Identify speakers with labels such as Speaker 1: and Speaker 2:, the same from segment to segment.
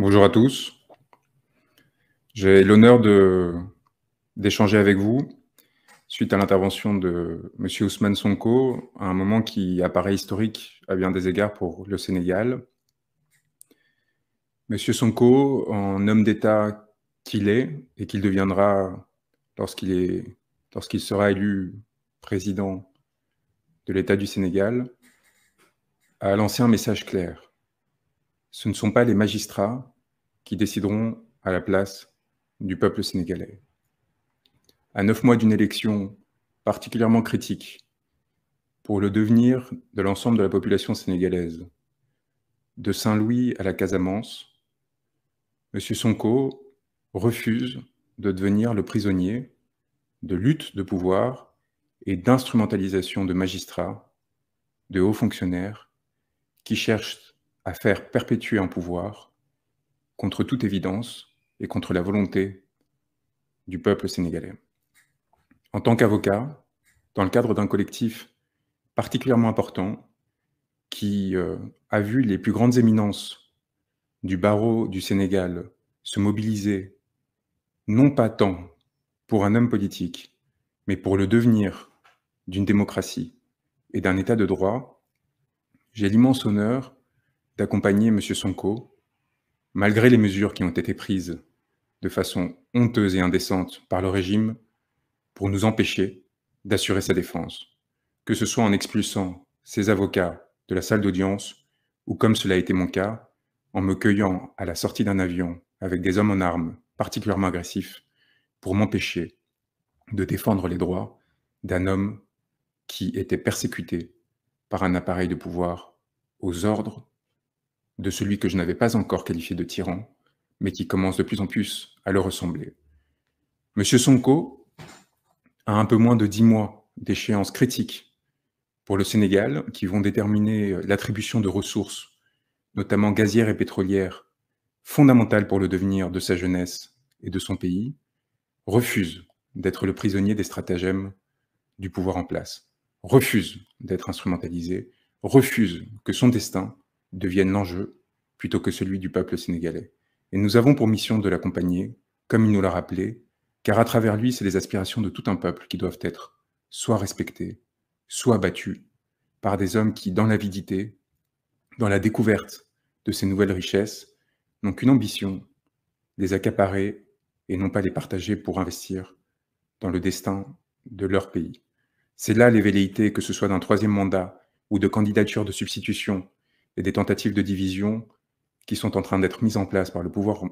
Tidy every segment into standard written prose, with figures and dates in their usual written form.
Speaker 1: Bonjour à tous. J'ai l'honneur d'échanger avec vous suite à l'intervention de Monsieur Ousmane Sonko, à un moment qui apparaît historique à bien des égards pour le Sénégal. Monsieur Sonko, en homme d'État qu'il est et qu'il deviendra lorsqu'il sera élu président de l'État du Sénégal, a lancé un message clair. Ce ne sont pas les magistrats qui décideront à la place du peuple sénégalais. À 9 mois d'une élection particulièrement critique pour le devenir de l'ensemble de la population sénégalaise, de Saint-Louis à la Casamance, M. Sonko refuse de devenir le prisonnier de lutte de pouvoir et d'instrumentalisation de magistrats, de hauts fonctionnaires, qui cherchent à faire perpétuer un pouvoir contre toute évidence et contre la volonté du peuple sénégalais. En tant qu'avocat, dans le cadre d'un collectif particulièrement important qui a vu les plus grandes éminences du barreau du Sénégal se mobiliser, non pas tant pour un homme politique, mais pour le devenir d'une démocratie et d'un état de droit, j'ai l'immense honneur d'accompagner M. Sonko, malgré les mesures qui ont été prises de façon honteuse et indécente par le régime pour nous empêcher d'assurer sa défense, que ce soit en expulsant ses avocats de la salle d'audience ou, comme cela a été mon cas, en me cueillant à la sortie d'un avion avec des hommes en armes particulièrement agressifs pour m'empêcher de défendre les droits d'un homme qui était persécuté par un appareil de pouvoir aux ordres de celui que je n'avais pas encore qualifié de tyran, mais qui commence de plus en plus à le ressembler. Monsieur Sonko a un peu moins de 10 mois d'échéance critique pour le Sénégal, qui vont déterminer l'attribution de ressources, notamment gazières et pétrolières, fondamentales pour le devenir de sa jeunesse et de son pays, refuse d'être le prisonnier des stratagèmes du pouvoir en place, refuse d'être instrumentalisé, refuse que son destin devienne l'enjeu plutôt que celui du peuple sénégalais. Et nous avons pour mission de l'accompagner, comme il nous l'a rappelé, car à travers lui, c'est les aspirations de tout un peuple qui doivent être soit respectées, soit battues par des hommes qui, dans l'avidité, dans la découverte de ces nouvelles richesses, n'ont qu'une ambition, les accaparer et non pas les partager pour investir dans le destin de leur pays. C'est là les velléités, que ce soit d'un troisième mandat ou de candidatures de substitution et des tentatives de division qui sont en train d'être mises en place par le pouvoir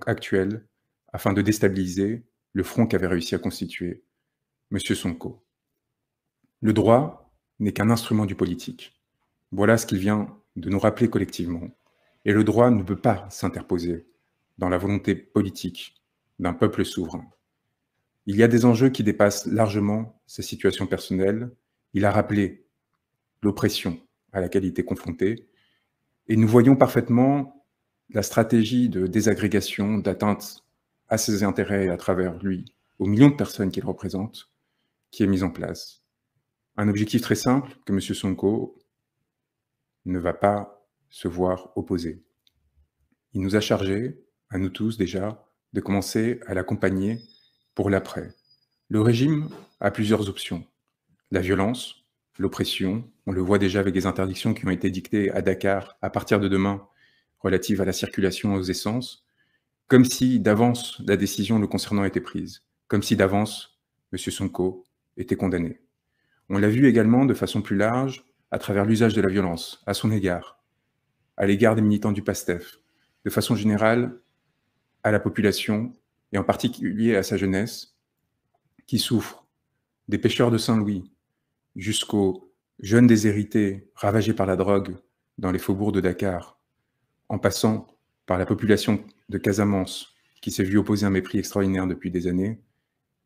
Speaker 1: actuel afin de déstabiliser le front qu'avait réussi à constituer M. Sonko. Le droit n'est qu'un instrument du politique. Voilà ce qu'il vient de nous rappeler collectivement. Et le droit ne peut pas s'interposer dans la volonté politique d'un peuple souverain. Il y a des enjeux qui dépassent largement sa situation personnelle. Il a rappelé l'oppression à laquelle il était confronté. Et nous voyons parfaitement la stratégie de désagrégation, d'atteinte à ses intérêts à travers lui, aux millions de personnes qu'il représente, qui est mise en place. Un objectif très simple que M. Sonko ne va pas se voir opposer. Il nous a chargés, à nous tous déjà, de commencer à l'accompagner pour l'après. Le régime a plusieurs options. La violence, l'oppression, on le voit déjà avec des interdictions qui ont été dictées à Dakar à partir de demain relatives à la circulation aux essences, comme si d'avance la décision le concernant était prise, comme si d'avance M. Sonko était condamné. On l'a vu également de façon plus large à travers l'usage de la violence à son égard, à l'égard des militants du PASTEF, de façon générale à la population et en particulier à sa jeunesse qui souffre, des pêcheurs de Saint-Louis jusqu'aux jeunes déshérités ravagés par la drogue dans les faubourgs de Dakar, en passant par la population de Casamance qui s'est vue opposer un mépris extraordinaire depuis des années,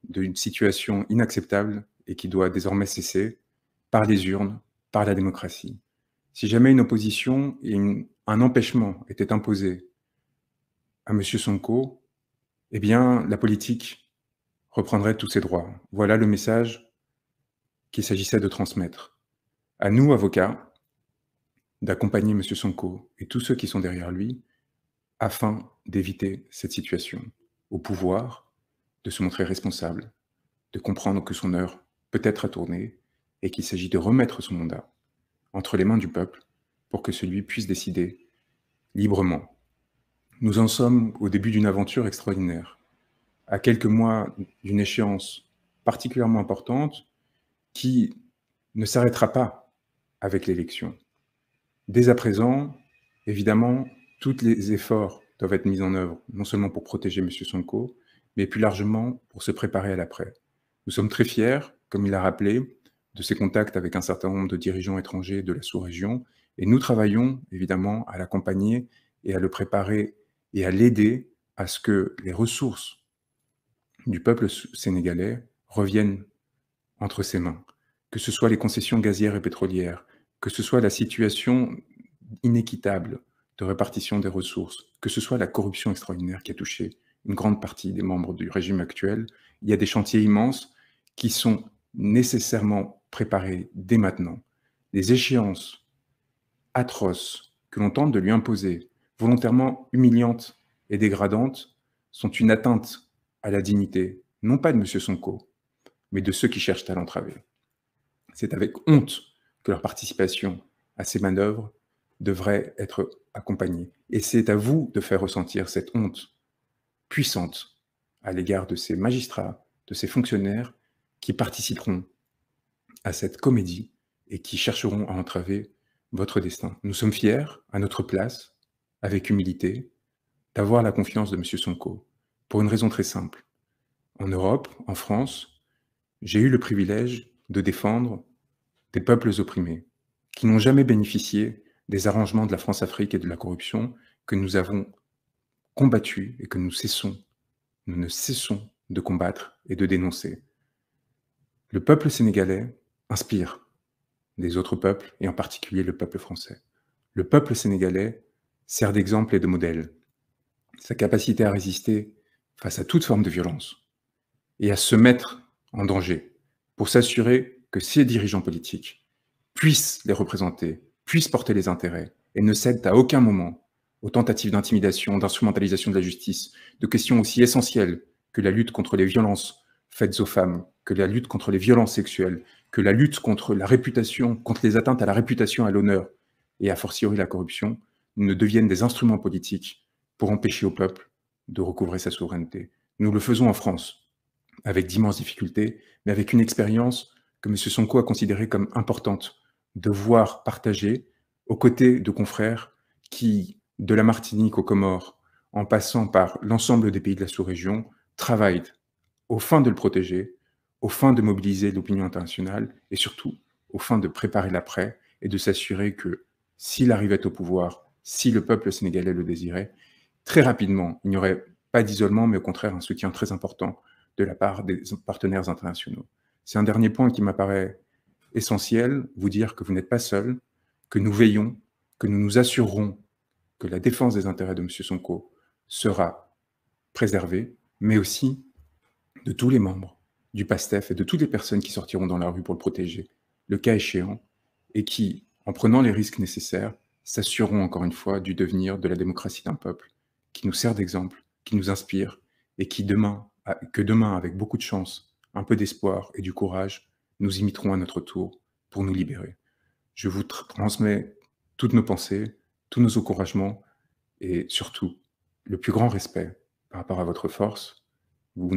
Speaker 1: d'une situation inacceptable et qui doit désormais cesser par les urnes, par la démocratie. Si jamais une opposition et un empêchement étaient imposés à M. Sonko, eh bien, la politique reprendrait tous ses droits. Voilà le message qu'il s'agissait de transmettre. À nous, avocats, d'accompagner M. Sonko et tous ceux qui sont derrière lui afin d'éviter cette situation. Au pouvoir, de se montrer responsable, de comprendre que son heure peut être tournée et qu'il s'agit de remettre son mandat entre les mains du peuple pour que celui puisse décider librement. Nous en sommes au début d'une aventure extraordinaire, à quelques mois d'une échéance particulièrement importante qui ne s'arrêtera pas avec l'élection. Dès à présent, évidemment, tous les efforts doivent être mis en œuvre, non seulement pour protéger M. Sonko, mais plus largement pour se préparer à l'après. Nous sommes très fiers, comme il l'a rappelé, de ses contacts avec un certain nombre de dirigeants étrangers de la sous-région, et nous travaillons évidemment à l'accompagner et à le préparer et à l'aider à ce que les ressources du peuple sénégalais reviennent entre ses mains, que ce soit les concessions gazières et pétrolières, que ce soit la situation inéquitable de répartition des ressources, que ce soit la corruption extraordinaire qui a touché une grande partie des membres du régime actuel. Il y a des chantiers immenses qui sont nécessairement préparés dès maintenant. Les échéances atroces que l'on tente de lui imposer, volontairement humiliantes et dégradantes, sont une atteinte à la dignité, non pas de M. Sonko, mais de ceux qui cherchent à l'entraver. C'est avec honte que leur participation à ces manœuvres devrait être accompagnée. Et c'est à vous de faire ressentir cette honte puissante à l'égard de ces magistrats, de ces fonctionnaires qui participeront à cette comédie et qui chercheront à entraver votre destin. Nous sommes fiers, à notre place, avec humilité, d'avoir la confiance de M. Sonko, pour une raison très simple. En Europe, en France, j'ai eu le privilège de défendre des peuples opprimés, qui n'ont jamais bénéficié des arrangements de la France-Afrique et de la corruption que nous avons combattus et que nous ne cessons de combattre et de dénoncer. Le peuple sénégalais inspire les autres peuples, et en particulier le peuple français. Le peuple sénégalais sert d'exemple et de modèle. Sa capacité à résister face à toute forme de violence et à se mettre en danger pour s'assurer que ses dirigeants politiques puissent les représenter, puissent porter les intérêts et ne cèdent à aucun moment aux tentatives d'intimidation, d'instrumentalisation de la justice, de questions aussi essentielles que la lutte contre les violences faites aux femmes, que la lutte contre les violences sexuelles, que la lutte contre la réputation, contre les atteintes à la réputation, à l'honneur et a fortiori la corruption, ne deviennent des instruments politiques pour empêcher au peuple de recouvrer sa souveraineté. Nous le faisons en France, avec d'immenses difficultés, mais avec une expérience que M. Sonko a considérée comme importante, de voir partager aux côtés de confrères qui, de la Martinique aux Comores, en passant par l'ensemble des pays de la sous-région, travaillent aux fins de le protéger, aux fins de mobiliser l'opinion internationale et surtout aux fins de préparer l'après et de s'assurer que s'il arrivait au pouvoir, si le peuple sénégalais le désirait, très rapidement, il n'y aurait pas d'isolement, mais au contraire un soutien très important de la part des partenaires internationaux. C'est un dernier point qui m'apparaît essentiel, vous dire que vous n'êtes pas seul, que nous veillons, que nous nous assurerons que la défense des intérêts de M. Sonko sera préservée, mais aussi de tous les membres du PASTEF et de toutes les personnes qui sortiront dans la rue pour le protéger, le cas échéant, et qui, en prenant les risques nécessaires, s'assureront encore une fois du devenir de la démocratie d'un peuple qui nous sert d'exemple, qui nous inspire, et qui demain, avec beaucoup de chance, un peu d'espoir et du courage, nous imiterons à notre tour pour nous libérer. Je vous transmets toutes nos pensées, tous nos encouragements, et surtout, le plus grand respect par rapport à votre force. Vous